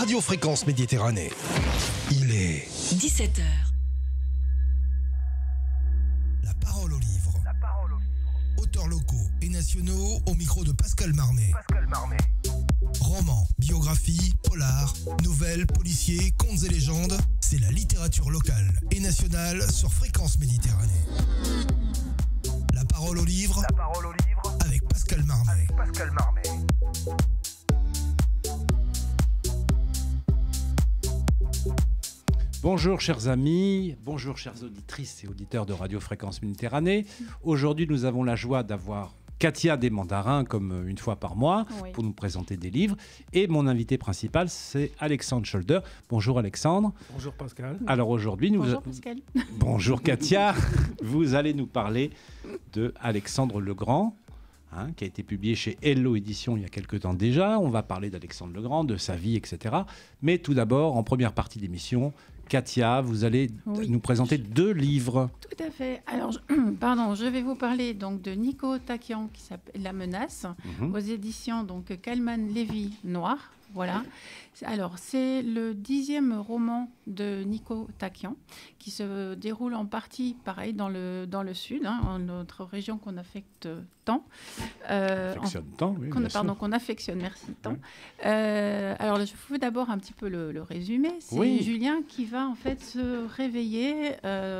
Radio Fréquence Méditerranée. Il est 17h. La parole au livre. Auteurs locaux et nationaux au micro de Pascal Marmé. Romans, biographies, polars, nouvelles, policiers, contes et légendes, c'est la littérature locale et nationale sur Fréquence Méditerranée. La parole au livre, avec Pascal Marmé. Bonjour chers amis, bonjour chères auditrices et auditeurs de Radio Fréquence Méditerranée. Aujourd'hui, nous avons la joie d'avoir Katia des Mandarins, comme une fois par mois, pour nous présenter des livres. Et mon invité principal, c'est Alexandre Scholder. Bonjour Alexandre. Bonjour Pascal. Alors aujourd'hui, Bonjour Pascal. Bonjour Katia. Vous allez nous parler de Alexandre le Grand, qui a été publié chez Hello Édition il y a quelque temps déjà. On va parler d'Alexandre le Grand, de sa vie, etc. Mais tout d'abord, en première partie d'émission, Katia, vous allez nous présenter 2 livres. Tout à fait. Alors, je vais vous parler donc de Nico Takian qui s'appelle La Menace, aux éditions donc Kalman Levy Noir. Voilà. Alors, c'est le 10e roman de Nico Takian qui se déroule en partie, pareil, dans le sud, notre région qu'on affecte tant. Qu'on affectionne, merci, tant. Alors, je vous fais d'abord un petit peu le résumé. C'est Julien qui va en fait se réveiller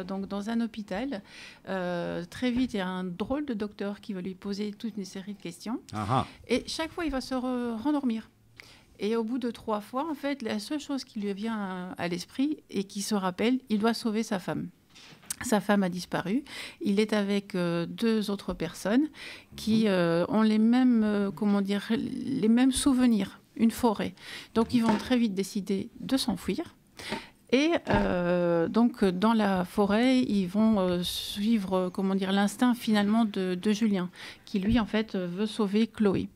donc dans un hôpital. Très vite, il y a un drôle de docteur qui va lui poser toute une série de questions. Et chaque fois, il va se rendormir. Et au bout de 3 fois, en fait, la seule chose qui lui vient à l'esprit et qui se rappelle, il doit sauver sa femme. Sa femme a disparu. Il est avec 2 autres personnes qui ont les mêmes, les mêmes souvenirs, une forêt. Donc, ils vont très vite décider de s'enfuir. Et donc, dans la forêt, ils vont suivre, l'instinct finalement de Julien, qui lui, en fait, veut sauver Chloé.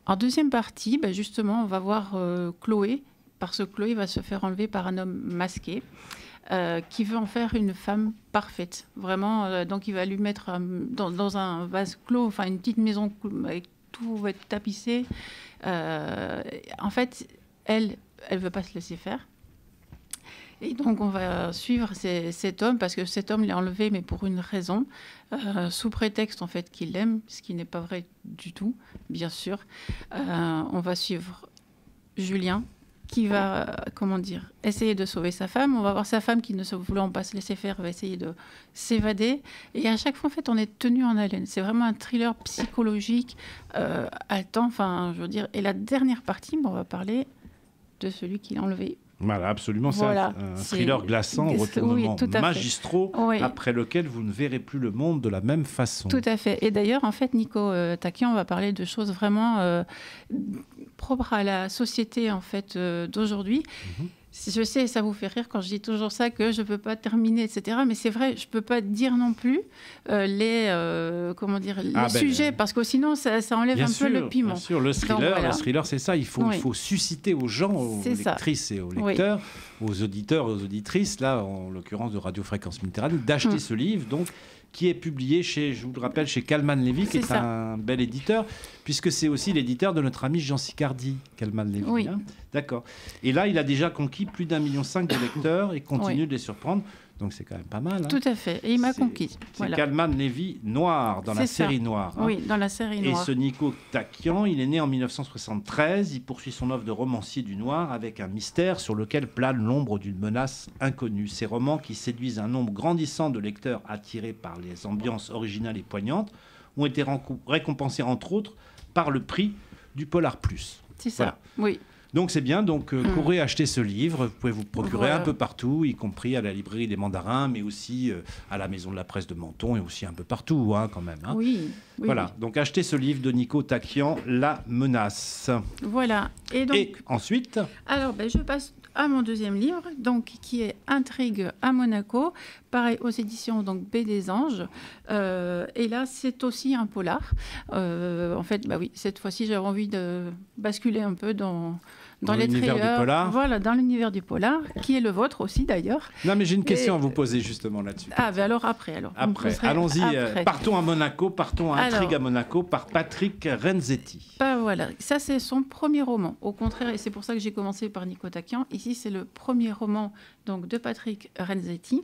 En deuxième partie, justement, on va voir Chloé, parce que Chloé va se faire enlever par un homme masqué qui veut en faire une femme parfaite. Vraiment, donc il va lui mettre dans un vase clos, enfin une petite maison avec tout va être tapissé. En fait, elle veut pas se laisser faire. Et donc, on va suivre cet homme, parce que cet homme l'a enlevé, mais pour une raison, sous prétexte, en fait, qu'il l'aime, ce qui n'est pas vrai du tout, bien sûr. On va suivre Julien, qui va, essayer de sauver sa femme. On va voir sa femme qui, ne se voulant pas se laisser faire, va essayer de s'évader. Et à chaque fois, en fait, on est tenu en haleine. C'est vraiment un thriller psychologique, haletant, Et la dernière partie, on va parler de celui qui l'a enlevé. Voilà, absolument. Voilà, c'est un thriller glaçant, retournement magistraux, après lequel vous ne verrez plus le monde de la même façon. Tout à fait. Et d'ailleurs, en fait, Nico Takian va parler de choses vraiment propres à la société en fait, d'aujourd'hui. Je sais, ça vous fait rire quand je dis toujours ça, que je ne peux pas terminer, etc. Mais c'est vrai, je ne peux pas dire non plus les sujets, parce que sinon, ça enlève peu le piment. Bien sûr, le thriller, c'est ça. Il faut susciter aux gens, aux lectrices et aux lecteurs, aux auditeurs et aux auditrices, là, en l'occurrence de Radio Fréquence Méditerranée, d'acheter ce livre, donc, qui est publié je vous le rappelle, chez Kalman Levy, qui est un bel éditeur, puisque c'est aussi l'éditeur de notre ami Jean Sicardi, Kalman Levy. Oui. D'accord. Et là, il a déjà conquis plus d'1,5 million de lecteurs et continue de les surprendre. Donc, c'est quand même pas mal. Tout à fait. Et il m'a conquise. C'est Kalman Levy Noir, dans la série Noire. Oui, dans la série Noire. Et ce Nico Takian, il est né en 1973. Il poursuit son œuvre de romancier du noir avec un mystère sur lequel plane l'ombre d'une menace inconnue. Ces romans qui séduisent un nombre grandissant de lecteurs attirés par les ambiances originales et poignantes ont été récompensés, entre autres, par le prix du Polar Plus. C'est ça, oui. Donc c'est bien, courez acheter ce livre, vous pouvez vous procurer un peu partout, y compris à la librairie des Mandarins, mais aussi à la Maison de la Presse de Menton et aussi un peu partout quand même. Oui. Voilà, donc achetez ce livre de Nico Takian, La Menace. Voilà. Et ensuite Alors, je passe à mon deuxième livre, donc, qui est Intrigue à Monaco, pareil aux éditions donc, Baie des Anges. Et là, c'est aussi un polar. En fait, cette fois-ci, j'avais envie de basculer un peu dans Dans l'univers du polar. Voilà, dans l'univers du polar, qui est le vôtre aussi d'ailleurs. Non, mais j'ai une question à vous poser justement là-dessus. Ah, ben alors après. Après, allons-y. Partons à Monaco, partons à Intrigue à Monaco par Patrick Renzetti. Voilà, ça c'est son premier roman. Au contraire, et c'est pour ça que j'ai commencé par Nico Takian. Ici, c'est le premier roman donc, de Patrick Renzetti,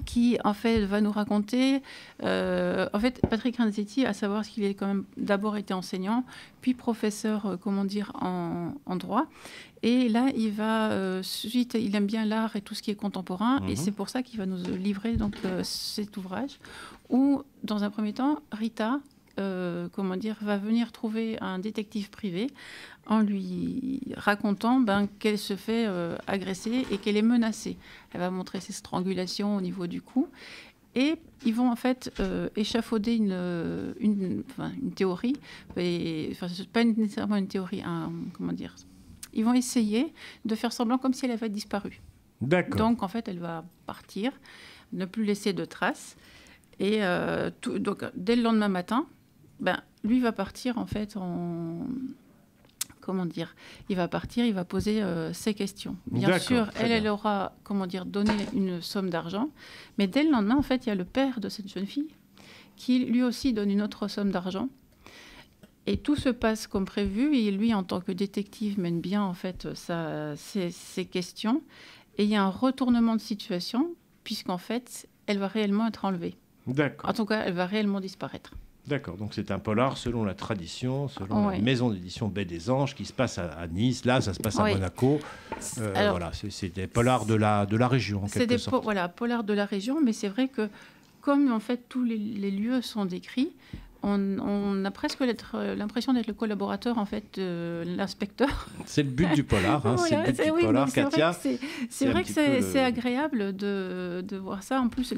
qui en fait va nous raconter Patrick Renzetti, à savoir qu'il est quand même d'abord été enseignant puis professeur en droit, et là il aime bien l'art et tout ce qui est contemporain, et c'est pour ça qu'il va nous livrer donc cet ouvrage où dans un premier temps Rita va venir trouver un détective privé en lui racontant qu'elle se fait agresser et qu'elle est menacée. Elle va montrer ses strangulations au niveau du cou. Et ils vont en fait échafauder une théorie. Enfin, ce n'est pas nécessairement une théorie, ils vont essayer de faire semblant comme si elle avait disparu. D'accord. Donc en fait, elle va partir, ne plus laisser de traces. Et donc dès le lendemain matin, lui va partir en fait il va partir, il va poser ses questions. Bien sûr, elle aura, donné une somme d'argent, mais dès le lendemain, en fait, il y a le père de cette jeune fille qui lui aussi donne une autre somme d'argent. Et tout se passe comme prévu, et lui, en tant que détective, mène bien en fait ses questions. Et il y a un retournement de situation, puisqu'en fait, elle va réellement être enlevée. D'accord. En tout cas, elle va réellement disparaître. D'accord, donc c'est un polar selon la tradition, selon la maison d'édition Baie des Anges, qui se passe à Nice. Là, ça se passe à Monaco. Voilà, c'est des polars de la région, en quelque sorte. Voilà, polars de la région, mais c'est vrai que comme en fait tous les lieux sont décrits, on a presque l'impression d'être le collaborateur en fait de l'inspecteur. C'est le but du polar, c'est le but du polar, Katia. C'est vrai que c'est agréable de voir ça. En plus,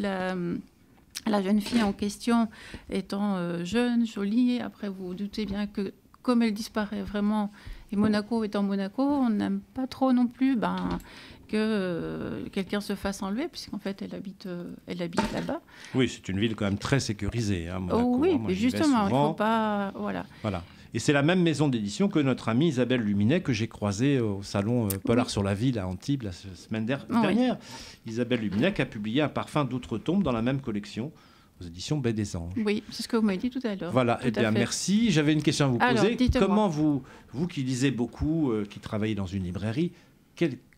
la jeune fille en question étant jeune, jolie, après vous vous doutez bien que comme elle disparaît vraiment, et Monaco étant Monaco, on n'aime pas trop non plus que quelqu'un se fasse enlever, puisqu'en fait elle habite là-bas. Oui, c'est une ville quand même très sécurisée, Monaco. Oh, oui, justement, il ne faut pas... Voilà. Et c'est la même maison d'édition que notre amie Isabelle Luminet, que j'ai croisée au salon Polar sur la Ville à Antibes la semaine dernière. Isabelle Luminet qui a publié Un parfum d'outre-tombe dans la même collection aux éditions Baie des Anges. Oui, c'est ce que vous m'avez dit tout à l'heure. Voilà, merci. J'avais une question à vous poser. Comment vous qui lisez beaucoup, qui travaillez dans une librairie,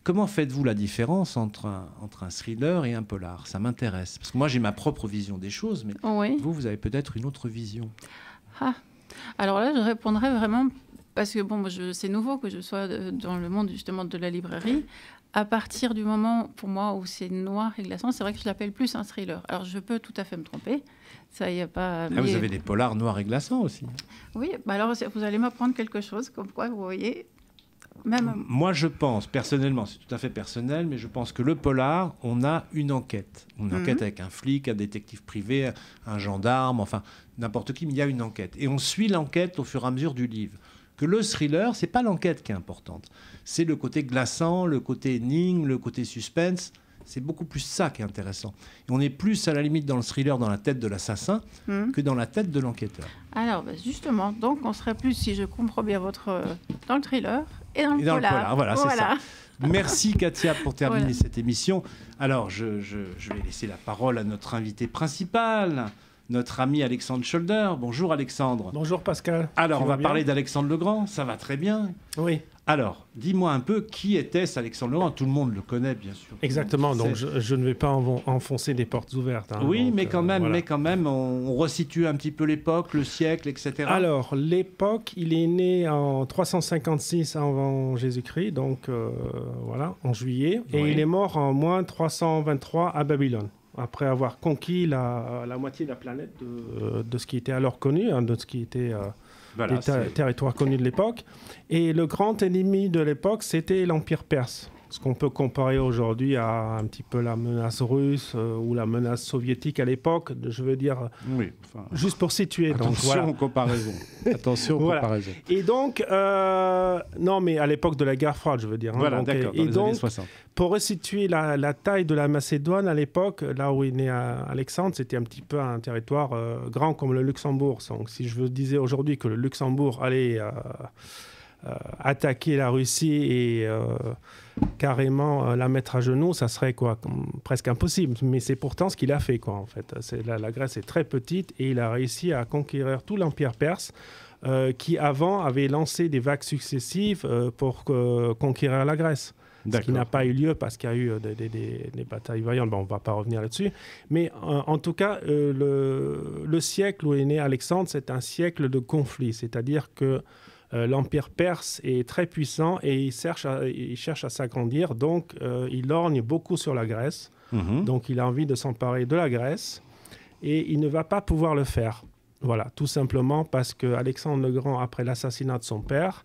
comment faites-vous la différence entre un thriller et un polar? Ça m'intéresse. Parce que moi, j'ai ma propre vision des choses, mais vous avez peut-être une autre vision. Alors là, je répondrai vraiment, parce que c'est nouveau que je sois dans le monde justement de la librairie. À partir du moment, pour moi, où c'est noir et glaçant, c'est vrai que je l'appelle plus un thriller. Alors, je peux tout à fait me tromper. Ça, y a pas... Vous avez des polars noirs et glaçants aussi. Oui, alors vous allez m'apprendre quelque chose, comme quoi, vous voyez... Moi, je pense, personnellement, c'est tout à fait personnel, mais je pense que le polar, on a une enquête. Une enquête avec un flic, un détective privé, un gendarme, enfin, n'importe qui, mais il y a une enquête. Et on suit l'enquête au fur et à mesure du livre. Que le thriller, c'est pas l'enquête qui est importante. C'est le côté glaçant, le côté énigme, le côté suspense. C'est beaucoup plus ça qui est intéressant. Et on est plus, à la limite, dans le thriller, dans la tête de l'assassin, que dans la tête de l'enquêteur. Alors, justement, donc on serait plus, si je comprends bien dans le thriller et dans le polar. Voilà, c'est ça. Merci, Katia, pour terminer cette émission. Alors, je vais laisser la parole à notre invité principal, notre ami Alexandre Scholder. Bonjour, Alexandre. Bonjour, Pascal. Alors, on va parler d'Alexandre le Grand. Ça va très bien. Oui. Alors, dis-moi un peu, qui était-ce, Alexandre le Grand? Tout le monde le connaît, bien sûr. Exactement, donc je ne vais pas enfoncer des portes ouvertes. Oui, donc, mais quand même, on resitue un petit peu l'époque, le siècle, etc. Alors, l'époque, il est né en 356 avant Jésus-Christ, donc en juillet, et il est mort en moins 323 à Babylone, après avoir conquis la moitié de la planète de ce qui était alors connu, de ce qui était... des territoires connus de l'époque. Et le grand ennemi de l'époque, c'était l'Empire perse. Ce qu'on peut comparer aujourd'hui à un petit peu la menace russe ou la menace soviétique à l'époque, je veux dire, juste pour situer. Attention aux comparaisons. Attention aux comparaisons. Et donc, non, mais à l'époque de la guerre froide, je veux dire. Voilà, d'accord, dans les années 60. Pour resituer la taille de la Macédoine à l'époque, là où est né Alexandre, c'était un petit peu un territoire grand comme le Luxembourg. Donc, si je vous disais aujourd'hui que le Luxembourg allait attaquer la Russie et carrément la mettre à genoux, ça serait presque impossible. Mais c'est pourtant ce qu'il a fait, en fait. La Grèce est très petite et il a réussi à conquérir tout l'Empire perse qui, avant, avait lancé des vagues successives pour conquérir la Grèce. Ce qui n'a pas eu lieu parce qu'il y a eu des batailles vaillantes. Bon, on ne va pas revenir là-dessus. Mais en tout cas, le siècle où est né Alexandre, c'est un siècle de conflit. C'est-à-dire que l'Empire perse est très puissant et il cherche à s'agrandir. Donc, il lorgne beaucoup sur la Grèce. Donc, il a envie de s'emparer de la Grèce. Et il ne va pas pouvoir le faire. Voilà, tout simplement parce qu'Alexandre le Grand, après l'assassinat de son père,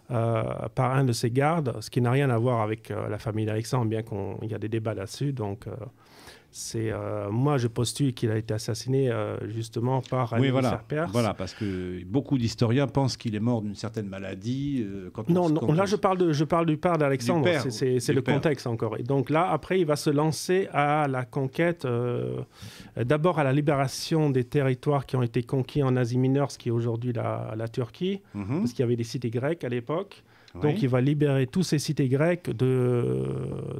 par un de ses gardes, ce qui n'a rien à voir avec la famille d'Alexandre, bien qu'il y a des débats là-dessus. Donc, moi, je postule qu'il a été assassiné justement par un émissaire perse. Voilà, parce que beaucoup d'historiens pensent qu'il est mort d'une certaine maladie. Je parle du père d'Alexandre. C'est le contexte encore. Et donc là, après, il va se lancer à la conquête, d'abord à la libération des territoires qui ont été conquis en Asie mineure, ce qui est aujourd'hui la Turquie, parce qu'il y avait des cités grecques à l'époque. Oui. Donc, il va libérer tous ces cités grecques de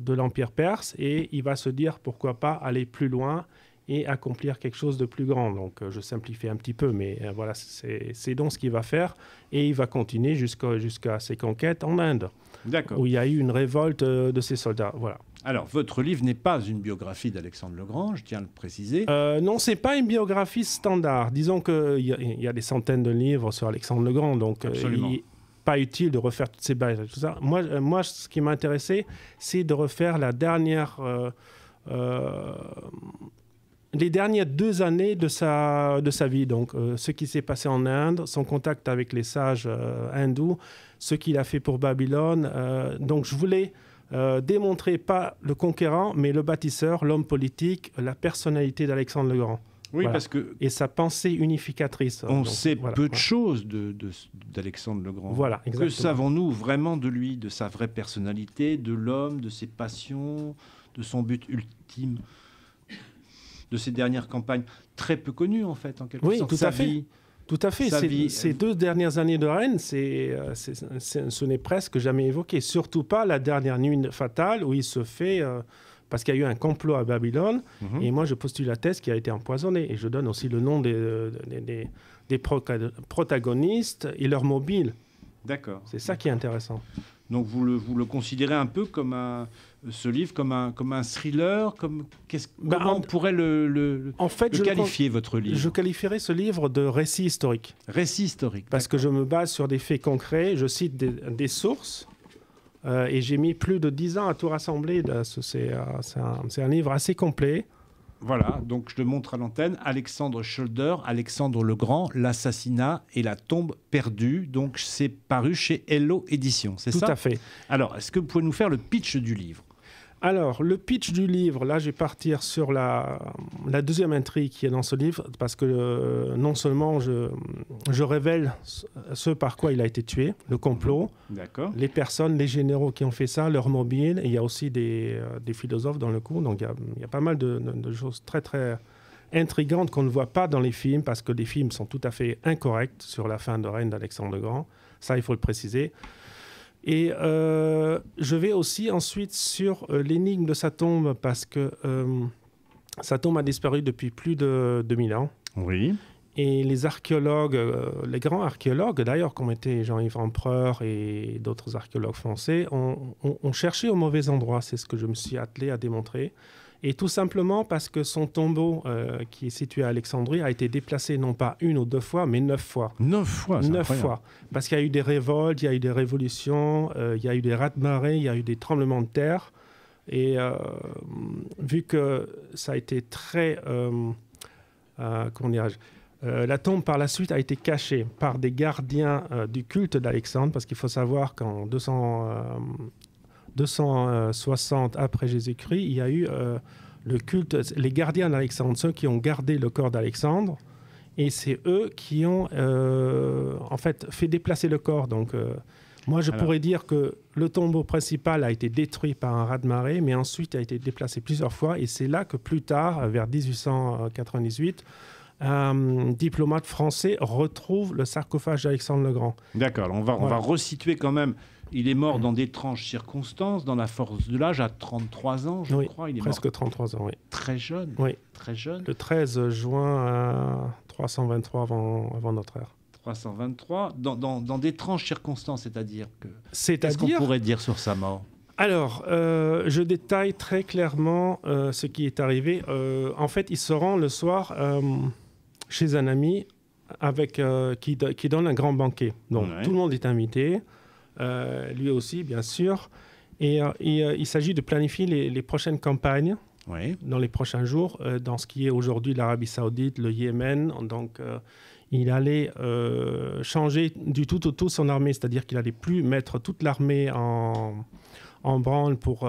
l'Empire perse et il va se dire pourquoi pas aller plus loin et accomplir quelque chose de plus grand. Donc, je simplifie un petit peu, mais voilà, c'est donc ce qu'il va faire. Et il va continuer jusqu'à ses conquêtes en Inde, où il y a eu une révolte de ses soldats. Voilà. Alors, votre livre n'est pas une biographie d'Alexandre le Grand, je tiens à le préciser. Non, ce n'est pas une biographie standard. Disons qu'il y a des centaines de livres sur Alexandre le Grand, donc pas utile de refaire toutes ces bases et tout ça. Moi, ce qui m'a intéressé, c'est de refaire les dernières 2 années de sa vie. Donc, ce qui s'est passé en Inde, son contact avec les sages hindous, ce qu'il a fait pour Babylone. Donc, je voulais démontrer pas le conquérant, mais le bâtisseur, l'homme politique, la personnalité d'Alexandre le Grand. Oui, parce que... Et sa pensée unificatrice. On sait peu de choses d'Alexandre le Grand. Voilà, exactement. Que savons-nous vraiment de lui, de sa vraie personnalité, de l'homme, de ses passions, de son but ultime, de ses dernières campagnes très peu connues, en fait, en quelque sorte. Oui, tout à fait. Tout à fait. Ces 2 dernières années de règne, ce n'est presque jamais évoqué. Surtout pas la dernière nuit fatale où il se fait... parce qu'il y a eu un complot à Babylone, et moi je postule la thèse qui a été empoisonnée. Et je donne aussi le nom des protagonistes et leur mobile. D'accord. C'est ça qui est intéressant. Donc vous le considérez un peu comme ce livre comme un thriller, comment on pourrait le qualifier, votre livre? Je qualifierais ce livre de récit historique. Récit historique. Parce que je me base sur des faits concrets, je cite des sources. Et j'ai mis plus de 10 ans à tout rassembler. C'est un livre assez complet. Voilà, donc je le montre à l'antenne. Alexandre Scholder, Alexandre le Grand, l'assassinat et la tombe perdue. Donc c'est paru chez Hello Éditions, c'est ça? Tout à fait. Alors, est-ce que vous pouvez nous faire le pitch du livre? Alors, le pitch du livre, là, je vais partir sur la deuxième intrigue qui est dans ce livre, parce que non seulement je révèle ce par quoi il a été tué, le complot, les personnes, les généraux qui ont fait ça, leur mobile, et il y a aussi des philosophes dans le coup, donc il y a pas mal de choses très, très intrigantes qu'on ne voit pas dans les films, parce que les films sont tout à fait incorrects sur la fin de règne d'Alexandre le Grand, ça, il faut le préciser. Et je vais aussi ensuite sur l'énigme de sa tombe, parce que sa tombe a disparu depuis plus de 2000 ans. Oui. Et les archéologues, les grands archéologues d'ailleurs, comme étaient Jean-Yves Empereur et d'autres archéologues français, ont cherché au mauvais endroit. C'est ce que je me suis attelé à démontrer. Et tout simplement parce que son tombeau, qui est situé à Alexandrie, a été déplacé non pas 1 ou 2 fois, mais 9 fois. 9 fois, c'est 9 incroyable. fois. Parce qu'il y a eu des révoltes, il y a eu des révolutions, il y a eu des raz-de-marée, il y a eu des tremblements de terre. Et vu que ça a été très... comment dirais-je, la tombe, par la suite, a été cachée par des gardiens du culte d'Alexandre, parce qu'il faut savoir qu'en 260 après Jésus-Christ, il y a eu le culte, les gardiens d'Alexandre, ceux qui ont gardé le corps d'Alexandre, et c'est eux qui ont en fait fait déplacer le corps. Donc, moi, je pourrais dire que le tombeau principal a été détruit par un raz-de-marée, mais ensuite a été déplacé plusieurs fois, et c'est là que plus tard, vers 1898, un diplomate français retrouve le sarcophage d'Alexandre le Grand. D'accord, on va resituer quand même. Il est mort dans d'étranges circonstances, dans la force de l'âge, à 33 ans, je crois. Il est presque mort 33 ans, oui. Très jeune. Oui. Très jeune. Le 13 juin 323 avant notre ère. 323, dans d'étranges circonstances, c'est-à-dire que... Qu'est-ce qu'on pourrait dire sur sa mort? Alors, je détaille très clairement ce qui est arrivé. En fait, il se rend le soir chez un ami qui donne un grand banquet. Donc, tout le monde est invité, lui aussi, bien sûr. Et il s'agit de planifier les prochaines campagnes dans les prochains jours, dans ce qui est aujourd'hui l'Arabie Saoudite, le Yémen. Donc, il allait changer du tout au tout son armée, c'est-à-dire qu'il n'allait plus mettre toute l'armée en branle pour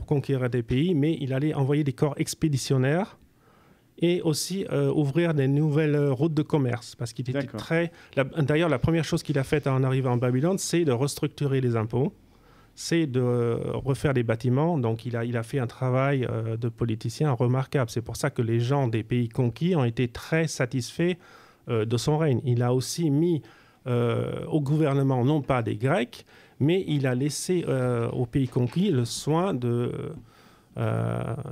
conquérir des pays, mais il allait envoyer des corps expéditionnaires et aussi ouvrir des nouvelles routes de commerce. Parce qu'il était D'ailleurs, la première chose qu'il a faite en arrivant en Babylone, c'est de restructurer les impôts, c'est de refaire les bâtiments. Donc, il a fait un travail de politicien remarquable. C'est pour ça que les gens des pays conquis ont été très satisfaits de son règne. Il a aussi mis au gouvernement, non pas des Grecs, mais il a laissé aux pays conquis le soin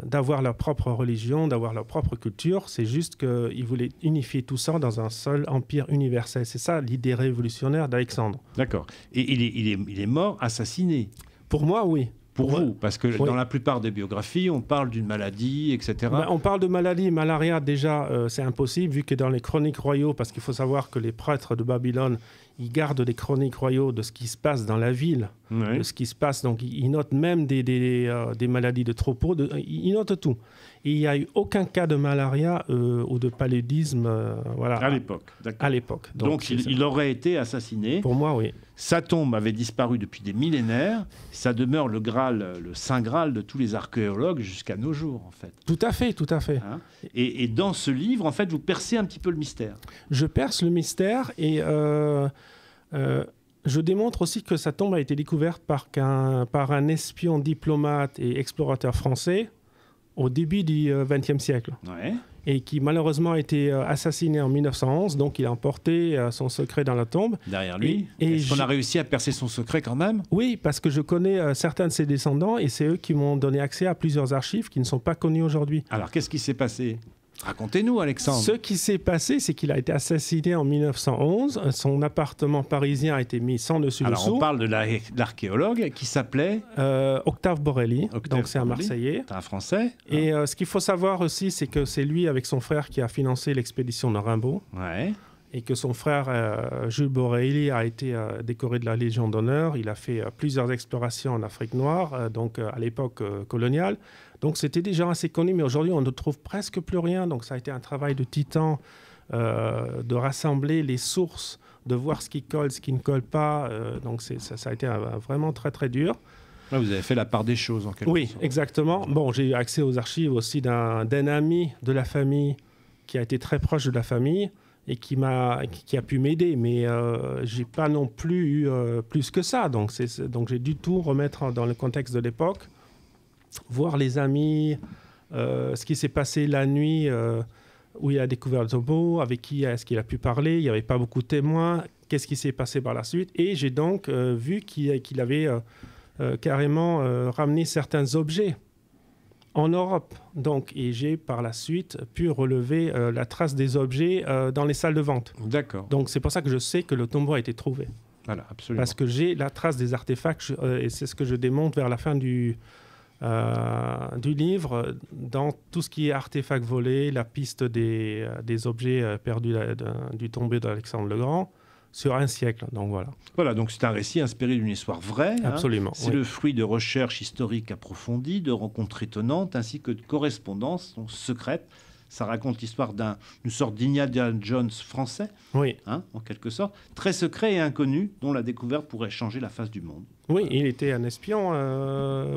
d'avoir leur propre religion, d'avoir leur propre culture. C'est juste qu'il voulait unifier tout ça dans un seul empire universel. C'est ça l'idée révolutionnaire d'Alexandre. D'accord. Et il est mort assassiné. Pour moi, oui. Pour vous, parce que dans la plupart des biographies, on parle d'une maladie, etc. On parle de maladie, malaria, déjà, c'est impossible, vu que dans les chroniques royaux, parce qu'il faut savoir que les prêtres de Babylone, ils gardent des chroniques royaux de ce qui se passe dans la ville, de ce qui se passe. Donc, ils notent même des maladies de troupeaux, ils notent tout. Et il n'y a eu aucun cas de malaria ou de paludisme à l'époque. À l'époque. Donc il aurait été assassiné. Pour moi, oui. Sa tombe avait disparu depuis des millénaires. Ça demeure le Graal, le Saint Graal de tous les archéologues jusqu'à nos jours, en fait. Tout à fait, tout à fait. Hein, et dans ce livre, en fait, vous percez un petit peu le mystère. Je perce le mystère et je démontre aussi que sa tombe a été découverte par un espion diplomate et explorateur français au début du XXe siècle. Et qui malheureusement a été assassiné en 1911, donc il a emporté son secret dans la tombe. Derrière lui. Est-ce qu'on a réussi à percer son secret quand même? Oui, parce que je connais certains de ses descendants et c'est eux qui m'ont donné accès à plusieurs archives qui ne sont pas connues aujourd'hui. Alors qu'est-ce qui s'est passé? Racontez-nous, Alexandre. Ce qui s'est passé, c'est qu'il a été assassiné en 1911. Son appartement parisien a été mis sans dessus-dessous. Alors, on parle de l'archéologue qui s'appelait Octave Borelli. Donc, c'est un Marseillais. C'est un Français. Et ce qu'il faut savoir aussi, c'est que c'est lui, avec son frère, qui a financé l'expédition de Rimbaud. Et que son frère, Jules Borelli, a été décoré de la Légion d'honneur. Il a fait plusieurs explorations en Afrique noire, donc à l'époque coloniale. Donc, c'était déjà assez connu, mais aujourd'hui, on ne trouve presque plus rien. Donc, ça a été un travail de titan de rassembler les sources, de voir ce qui colle, ce qui ne colle pas. Donc, ça a été vraiment très, très dur. Là, vous avez fait la part des choses, en quelque sorte. Oui, exactement. Bon, j'ai eu accès aux archives aussi d'un ami de la famille qui a été très proche de la famille et qui a pu m'aider. Mais je n'ai pas non plus eu plus que ça. Donc, j'ai dû tout remettre dans le contexte de l'époque. Voir les amis, ce qui s'est passé la nuit où il a découvert le tombeau, avec qui est-ce qu'il a pu parler, il n'y avait pas beaucoup de témoins, qu'est-ce qui s'est passé par la suite. Et j'ai donc vu qu'il avait carrément ramené certains objets en Europe. Donc, et j'ai par la suite pu relever la trace des objets dans les salles de vente. D'accord. Donc c'est pour ça que je sais que le tombeau a été trouvé. Voilà, absolument. Parce que j'ai la trace des artefacts et c'est ce que je démontre vers la fin du livre, dans tout ce qui est artefacts volés, la piste des objets perdus du tombeau d'Alexandre le Grand, sur un siècle. Donc voilà. Voilà, donc c'est un récit inspiré d'une histoire vraie. Absolument. C'est le fruit de recherches historiques approfondies, de rencontres étonnantes, ainsi que de correspondances secrètes. Ça raconte l'histoire d'une sorte d'Indiana Jones français, en quelque sorte, très secret et inconnu, dont la découverte pourrait changer la face du monde. Oui, il était un espion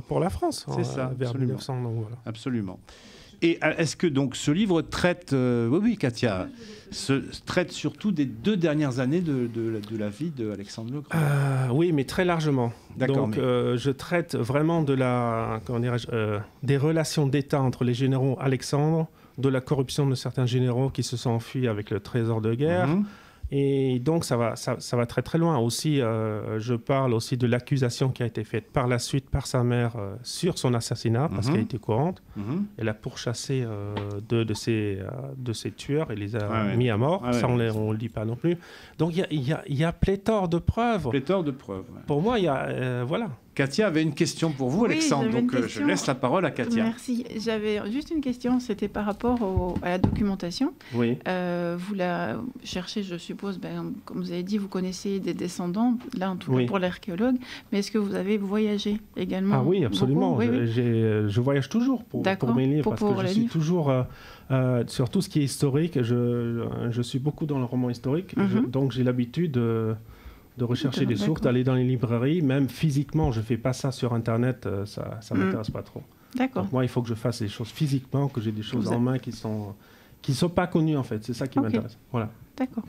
pour la France. C'est ça, vers absolument. 1900. Donc voilà. Absolument. Et est-ce que donc ce livre traite, oui, Katia, traite surtout des 2 dernières années de la vie d'Alexandre le Grand? Oui, mais très largement. D'accord. Donc, je traite vraiment des relations d'État entre les généraux Alexandre, de la corruption de certains généraux qui se sont enfuis avec le trésor de guerre. Et donc, ça va très très loin. Aussi, je parle aussi de l'accusation qui a été faite par la suite par sa mère sur son assassinat, parce qu'elle était courante. Elle a pourchassé deux de ses tueurs et les a mis à mort. Ça, on ne le dit pas non plus. Donc, il y a pléthore de preuves. Pléthore de preuves. Pour moi, il y a... voilà. Katia avait une question pour vous, Alexandre, donc je laisse la parole à Katia. Merci. J'avais juste une question, c'était par rapport à la documentation. Oui. Vous la cherchez, je suppose, comme vous avez dit, vous connaissez des descendants, là en tout cas pour l'archéologue, mais est-ce que vous avez voyagé également? Ah oui, absolument. Oui. Je voyage toujours pour mes livres, parce que je suis toujours... sur tout ce qui est historique, je suis beaucoup dans le roman historique, donc j'ai l'habitude de rechercher des sources, d'aller dans les librairies, même physiquement, je ne fais pas ça sur Internet, ça ne m'intéresse pas trop. D'accord. Donc moi, il faut que je fasse les choses physiquement, que j'ai des choses en main qui sont pas connues en fait, c'est ça qui m'intéresse. Voilà. D'accord.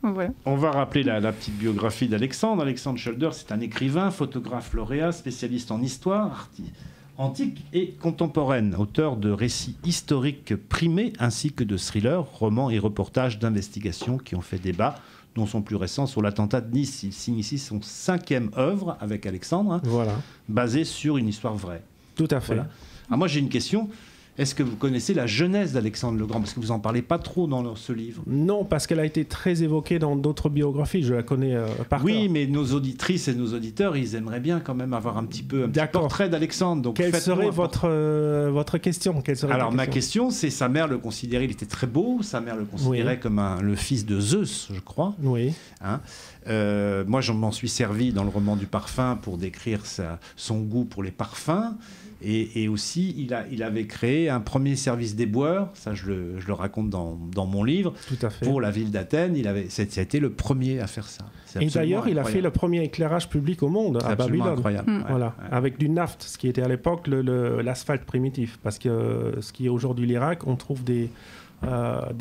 Voilà. On va rappeler la petite biographie d'Alexandre. Alexandre Scholder, c'est un écrivain, photographe lauréat, spécialiste en histoire antique et contemporaine, auteur de récits historiques primés ainsi que de thrillers, romans et reportages d'investigation qui ont fait débat, dont son plus récent sur l'attentat de Nice. Il signe ici son 5e œuvre avec Alexandre, basée sur une histoire vraie. Tout à fait. Voilà. Alors moi j'ai une question. Est-ce que vous connaissez la jeunesse d'Alexandre le Grand? Parce que vous n'en parlez pas trop dans ce livre. Non, parce qu'elle a été très évoquée dans d'autres biographies. Je la connais par cœur. Oui, mais nos auditrices et nos auditeurs, ils aimeraient bien quand même avoir un petit portrait d'Alexandre. Donc quelle serait votre question? Alors ma question, c'est sa mère le considérait, il était très beau. Sa mère le considérait comme le fils de Zeus, je crois. Oui. Moi, je m'en suis servi dans le roman du parfum pour décrire son goût pour les parfums. Et aussi, il avait créé un premier service d'éboueur, ça je le raconte dans mon livre, tout à fait. Pour la ville d'Athènes. C'était le premier à faire ça. Et d'ailleurs, il a fait le premier éclairage public au monde, à Babylone. Incroyable. Voilà, avec du naphte, ce qui était à l'époque l'asphalte primitif. Parce que ce qui est aujourd'hui l'Irak, on trouve des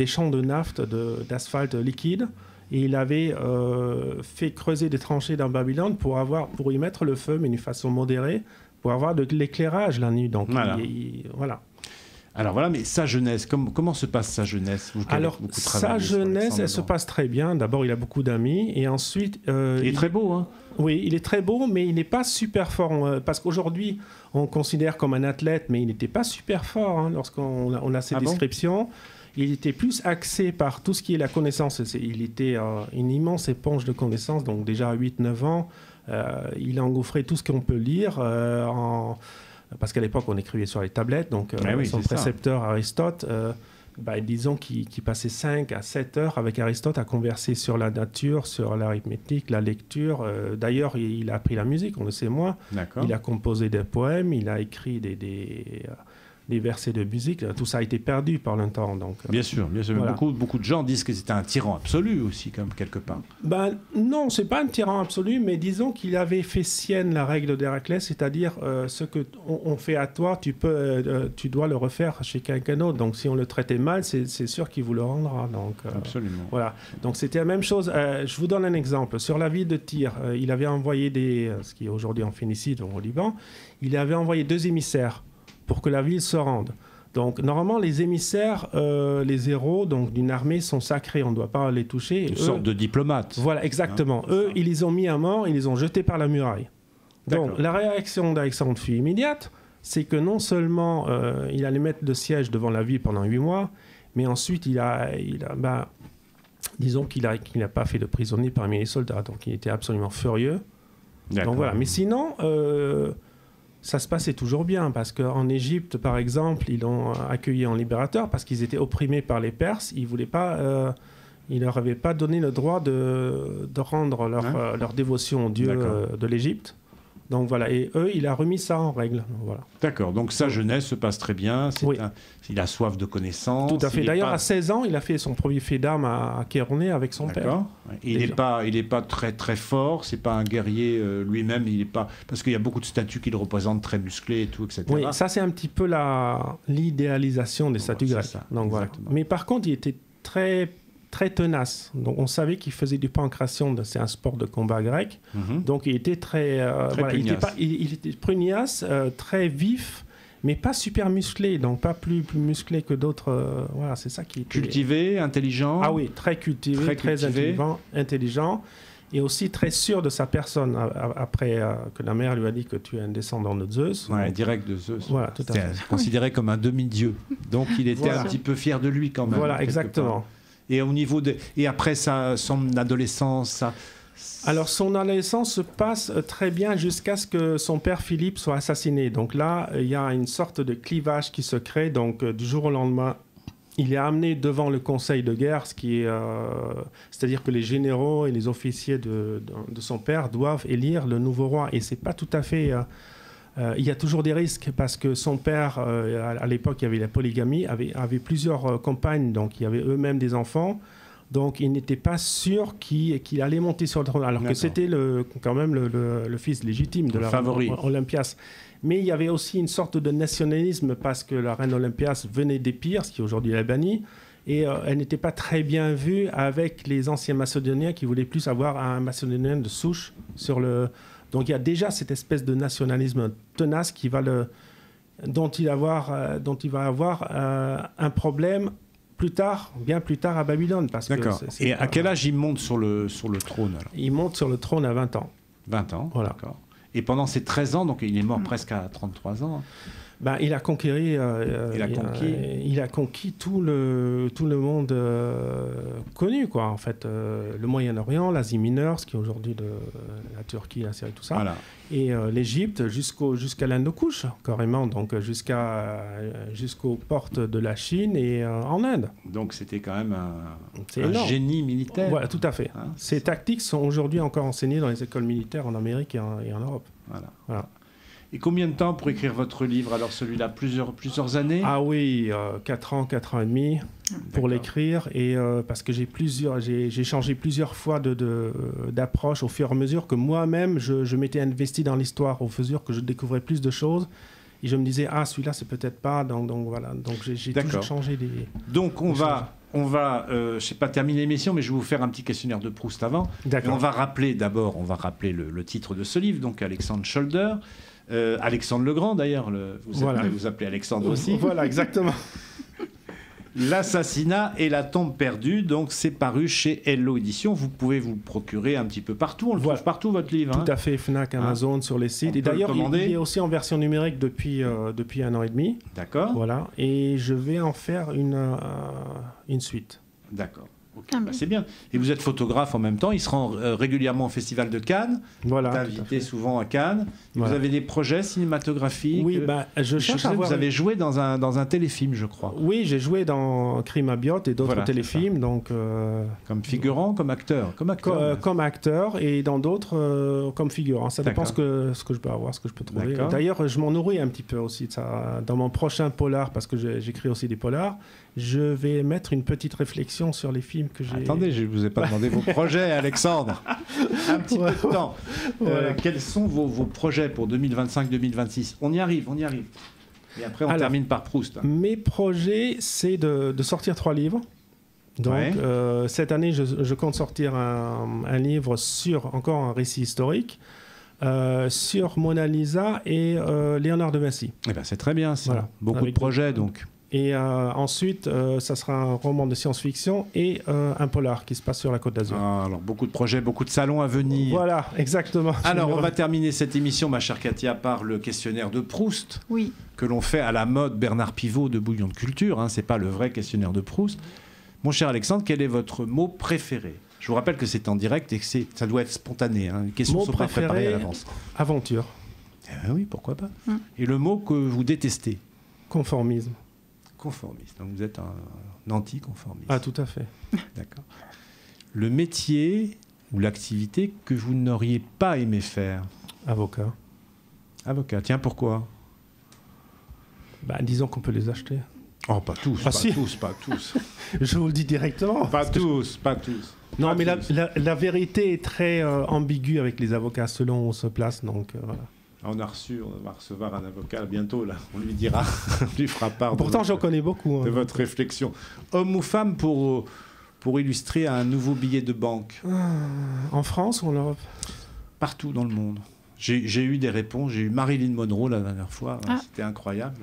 champs de naphte, d'asphalte liquide. Et il avait fait creuser des tranchées dans Babylone pour y mettre le feu, mais d'une façon modérée, pour avoir de l'éclairage la nuit. Donc, voilà. Alors voilà, mais sa jeunesse, comment se passe sa jeunesse? Alors, sa jeunesse, elle se passe très bien. D'abord, il a beaucoup d'amis. Et ensuite... il est très beau, hein? Oui, il est très beau, mais il n'est pas super fort. Parce qu'aujourd'hui, on le considère comme un athlète, mais il n'était pas super fort lorsqu'on a ses descriptions. Il était plus axé par tout ce qui est la connaissance. Il était une immense éponge de connaissances. Donc déjà à 8-9 ans, il a engouffré tout ce qu'on peut lire. Parce qu'à l'époque, on écrivait sur les tablettes. Donc son précepteur Aristote, disons qu'il passait 5 à 7 heures avec Aristote à converser sur la nature, sur l'arithmétique, la lecture. D'ailleurs, il a appris la musique, on le sait moins. Il a composé des poèmes, il a écrit des versets de musique, tout ça a été perdu par le temps. Donc, bien sûr. Voilà. Beaucoup de gens disent que c'était un tyran absolu aussi, comme quelque part. Non, c'est pas un tyran absolu, mais disons qu'il avait fait sienne la règle d'Héraclès, c'est-à-dire ce que on fait à toi, tu dois le refaire chez quelqu'un d'autre. Donc si on le traitait mal, c'est sûr qu'il vous le rendra. Donc, absolument. Voilà. Donc c'était la même chose. Je vous donne un exemple. Sur la ville de Tyr, il avait envoyé ce qui est aujourd'hui en Phénicie, donc au Liban, il avait envoyé 2 émissaires pour que la ville se rende. Donc, normalement, les émissaires, les héros d'une armée sont sacrés. On ne doit pas les toucher. Une sorte de diplomate. Voilà, exactement. Ils les ont mis à mort, ils les ont jetés par la muraille. Donc, la réaction d'Alexandre fut immédiate. C'est que non seulement il allait mettre de siège devant la ville pendant 8 mois, mais ensuite, disons qu'il n'a pas fait de prisonniers parmi les soldats. Donc, il était absolument furieux. Donc, voilà. Mais sinon... ça se passait toujours bien, parce qu'en Égypte, par exemple, ils l'ont accueilli en libérateur parce qu'ils étaient opprimés par les Perses. Ils ne leur avaient pas donné le droit de rendre leur dévotion au dieu de l'Égypte. Donc voilà, et il a remis ça en règle. Voilà. D'accord, donc sa jeunesse se passe très bien, il a soif de connaissances. Tout à fait, d'ailleurs à 16 ans, il a fait son premier fait d'armes à Kéroné avec son père. Il n'est pas très très fort, c'est pas un guerrier lui-même, il est pas... parce qu'il y a beaucoup de statues qui le représentent très musclé et tout, etc. Oui, ça c'est un petit peu l'idéalisation des statues grecques. Donc, voilà. Mais par contre, il était très tenace. Donc on savait qu'il faisait du pancration, c'est un sport de combat grec. Donc il était très pugnace. Il était pugnace, très vif, mais pas super musclé, donc pas plus musclé que d'autres. Voilà, c'est ça qui est... Cultivé, intelligent. Ah oui, très cultivé, très intelligent, et aussi très sûr de sa personne. Après que la mère lui a dit que tu es un descendant de Zeus. Ouais, direct de Zeus. Voilà, tout à fait. Considéré comme un demi-dieu. Donc il était un petit peu fier de lui quand même. Voilà, exactement. Et au niveau et après son adolescence, Alors son adolescence se passe très bien jusqu'à ce que son père Philippe soit assassiné. Donc là, il y a une sorte de clivage qui se crée. Donc du jour au lendemain, il est amené devant le conseil de guerre, c'est-à-dire que les généraux et les officiers de son père doivent élire le nouveau roi. Et c'est pas tout à fait... il y a toujours des risques parce que son père, à l'époque, il y avait la polygamie, avait plusieurs compagnes, donc il y avait eux-mêmes des enfants. Donc il n'était pas sûr qu'il allait monter sur le trône, alors que c'était quand même le fils légitime de la reine Olympias. Mais il y avait aussi une sorte de nationalisme parce que la reine Olympias venait d'Épire, ce qui aujourd'hui est l'Albanie, et elle n'était pas très bien vue avec les anciens Macédoniens qui voulaient plus avoir un Macédonien de souche sur le... Donc il y a déjà cette espèce de nationalisme tenace dont il va avoir un problème bien plus tard à Babylone. D'accord. Et à quel âge il monte sur le trône alors ? Il monte sur le trône à 20 ans. 20 ans, voilà. D'accord. Et pendant ces 13 ans, donc il est mort presque à 33 ans. Il a conquis tout le monde connu, quoi. En fait, le Moyen-Orient, l'Asie mineure, ce qui est aujourd'hui la Turquie, la Syrie, tout ça, voilà. Et l'Égypte jusqu'à l'Indo-Kush, carrément, donc jusqu'aux portes de la Chine et en Inde. Donc c'était quand même un génie militaire. Voilà, tout à fait. Hein, ces tactiques sont aujourd'hui encore enseignées dans les écoles militaires en Amérique et en Europe. Voilà. Et combien de temps pour écrire votre livre? Alors celui-là, plusieurs années? Ah oui, 4 ans et demi pour l'écrire. Et parce que j'ai changé plusieurs fois d'approche au fur et à mesure que moi-même, je m'étais investi dans l'histoire, au fur et à mesure que je découvrais plus de choses. Et je me disais, celui-là, c'est peut-être pas. Donc voilà, donc j'ai toujours changé des... Donc on va, je ne sais pas terminer l'émission, mais je vais vous faire un petit questionnaire de Proust avant. D'accord. Et on va rappeler le titre de ce livre, donc Alexandre Scholder. Alexandre le Grand, d'ailleurs, vous appelez Alexandre aussi. Voilà, exactement. L'assassinat et la tombe perdue, donc c'est paru chez Hello Édition. Vous pouvez vous le procurer un petit peu partout. On le trouve partout, votre livre. Tout à fait, Fnac, Amazon, sur les sites. Et d'ailleurs, il est aussi en version numérique depuis 1 an et demi. D'accord. Voilà. Et je vais en faire une suite. D'accord. Okay. C'est bien. Et vous êtes photographe en même temps. Il se rend régulièrement au Festival de Cannes. Voilà. Vous êtes invité souvent à Cannes. Voilà. Vous avez des projets cinématographiques. Oui, je cherche à voir. Vous avez joué dans un téléfilm, je crois. Oui, j'ai joué dans Crime à Biot et d'autres téléfilms. Donc, comme figurant, comme acteur. Comme acteur et dans d'autres comme figurant. Ça dépend ce que je peux avoir, ce que je peux trouver. D'ailleurs, je m'en nourris un petit peu aussi de ça. Dans mon prochain polar, parce que j'écris aussi des polars, je vais mettre une petite réflexion sur les films que j'ai... Attendez, je ne vous ai pas demandé vos projets, Alexandre. Un petit peu de temps. Quels sont vos projets pour 2025-2026 ? On y arrive. Et après, on termine par Proust. Mes projets, c'est de sortir 3 livres. Donc, cette année, je compte sortir un livre sur encore un récit historique. Sur Mona Lisa et Léonard de Vinci. Eh ben, c'est très bien, ça. Voilà. Beaucoup de projets, donc. Et ensuite, ça sera un roman de science-fiction et un polar qui se passe sur la Côte d'Azur. Alors, beaucoup de projets, beaucoup de salons à venir. Voilà, exactement. Alors, on va terminer cette émission, ma chère Katia, par le questionnaire de Proust, que l'on fait à la mode Bernard Pivot de Bouillon de Culture. Ce n'est pas le vrai questionnaire de Proust. Mon cher Alexandre, quel est votre mot préféré ? Je vous rappelle que c'est en direct et que ça doit être spontané. Les questions ne sont pas préparées à l'avance. Aventure. Oui, pourquoi pas. Et le mot que vous détestez ? Conformisme. Conformiste. Donc vous êtes un anticonformiste. Ah, tout à fait. D'accord. Le métier ou l'activité que vous n'auriez pas aimé faire ? Avocat. Avocat. Tiens, pourquoi ? Disons qu'on peut les acheter. Oh, pas tous, pas tous. Je vous le dis directement. Pas tous. Non, mais la vérité est très ambiguë avec les avocats selon où on se place, donc voilà. On va recevoir un avocat bientôt, là. On lui dira, on lui fera part. Pourtant, j'en connais beaucoup. De votre réflexion. Homme ou femme pour illustrer un nouveau billet de banque ? En France ou en Europe ? Partout dans le monde. J'ai eu des réponses. J'ai eu Marilyn Monroe la dernière fois. Ah. C'était incroyable.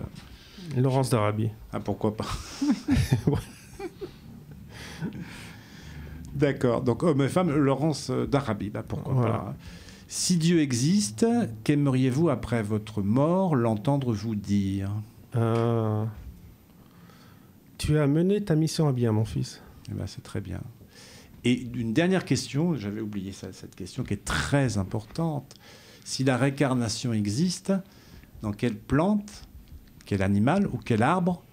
Laurence d'Arabie. Ah, pourquoi pas. D'accord. Donc, homme et femme, Laurence d'Arabie. Bah, pourquoi pas. Si Dieu existe, qu'aimeriez-vous après votre mort l'entendre vous dire? Tu as mené ta mission à bien, mon fils. Eh ben, c'est très bien. Et une dernière question, j'avais oublié cette question qui est très importante. Si la réincarnation existe, dans quelle plante, quel animal ou quel arbre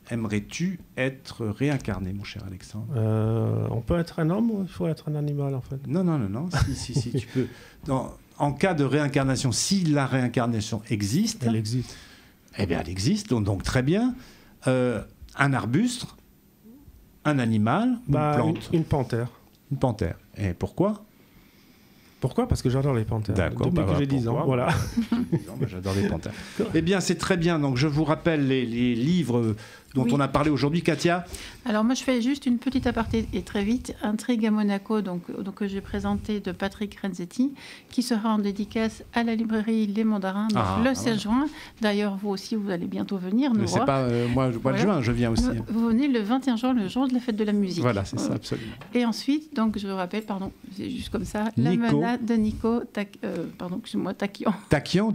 aimerais-tu être réincarné, mon cher Alexandre? On peut être un homme ou il faut être un animal, en fait? Non. Si, tu peux. En cas de réincarnation, si la réincarnation existe... Elle existe. Eh bien, elle existe, donc très bien. Un arbuste, un animal, une plante. Une panthère. Une panthère. Et pourquoi? Pourquoi? Parce que j'adore les panthères. D'accord. Depuis que j'ai 10 ans, voilà. J'adore les panthères. Eh bien, c'est très bien. Donc, je vous rappelle les livres dont on a parlé aujourd'hui, Katia. Alors, moi, je fais juste une petite aparté et très vite. Intrigue à Monaco, donc que j'ai présenté de Patrick Renzetti, qui sera en dédicace à la librairie Les Mandarins le 16 juin. D'ailleurs, vous aussi, vous allez bientôt venir nous voir. C'est pas moi, le mois de juin, je viens aussi. Vous venez le 21 juin, le jour de la fête de la musique. Voilà, c'est ça, absolument. Et ensuite, donc, je rappelle, pardon, c'est juste comme ça, La Menade de Nico Takian. Takian,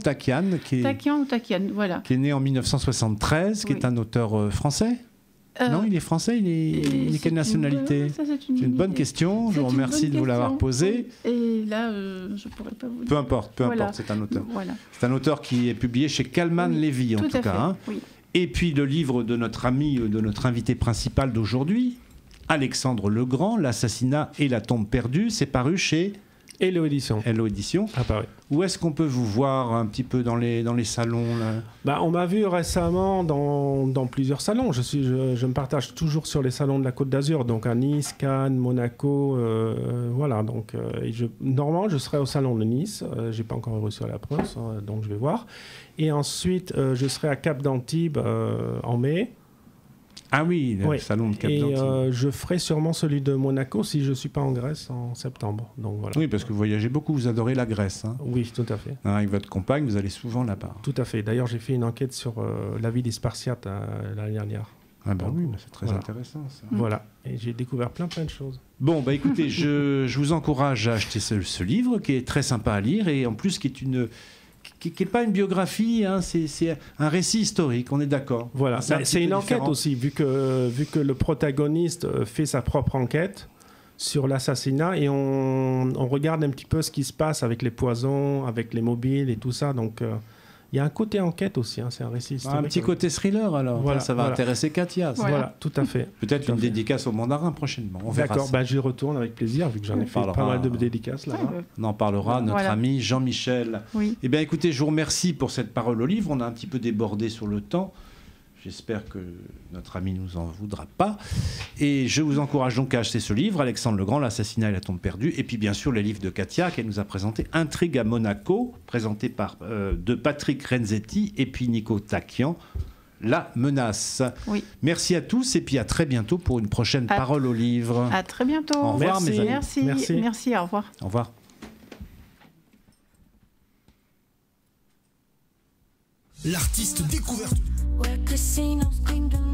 voilà. Qui est né en 1973, qui est un auteur français. Non, il est français, il est quelle nationalité? C'est une bonne question, je vous remercie de vous l'avoir posée. Et là, je ne pourrais pas vous dire. Peu importe, c'est un auteur. Voilà. C'est un auteur qui est publié chez Calman Lévy, en tout cas. Oui. Et puis le livre de notre ami, de notre invité principal d'aujourd'hui, Alexandre Legrand, L'assassinat et la tombe perdue, c'est paru chez... Hello Édition. Hello Édition. À Paris. Où est-ce qu'on peut vous voir un petit peu dans les salons là? On m'a vu récemment dans plusieurs salons. Je me partage toujours sur les salons de la Côte d'Azur, donc à Nice, Cannes, Monaco. Voilà. Donc, normalement, je serai au salon de Nice. J'ai pas encore reçu la presse, donc je vais voir. Et ensuite, je serai à Cap d'Antibes en mai. Ah oui, le salon de Cap d'Antibes. Et je ferai sûrement celui de Monaco si je ne suis pas en Grèce en septembre. Donc, voilà. Oui, parce que vous voyagez beaucoup, vous adorez la Grèce. Hein. Oui, tout à fait. Avec votre compagne, vous allez souvent là-bas. Tout à fait. D'ailleurs, j'ai fait une enquête sur la vie des Spartiates l'année dernière. Ah ben oui, c'est très intéressant ça. Voilà, et j'ai découvert plein de choses. Bon, écoutez, je vous encourage à acheter ce livre qui est très sympa à lire et en plus qui est pas une biographie, hein, c'est un récit historique, on est d'accord. Voilà, c'est une enquête aussi, vu que le protagoniste fait sa propre enquête sur l'assassinat et on regarde un petit peu ce qui se passe avec les poisons, avec les mobiles et tout ça, donc il y a un côté enquête aussi, hein, c'est un récit historique. Un petit côté thriller alors, voilà, ça va intéresser Katia. Voilà, tout à fait. Peut-être une dédicace au mandarin prochainement, on verra. D'accord, j'y retourne avec plaisir, vu que j'en ai fait pas mal de dédicaces là. On en parlera, notre ami Jean-Michel. Oui. Eh bien écoutez, je vous remercie pour cette parole au livre, on a un petit peu débordé sur le temps. J'espère que notre ami ne nous en voudra pas. Et je vous encourage donc à acheter ce livre, Alexandre Legrand, L'assassinat et la tombe perdue. Et puis bien sûr, le livre de Katia, qu'elle nous a présenté, Intrigue à Monaco, présenté de Patrick Renzetti et puis Nico Takian, La menace. Oui. Merci à tous et puis à très bientôt pour une prochaine parole au livre. À très bientôt. Au revoir, mes amis. Merci, au revoir. Au revoir. L'artiste découvert.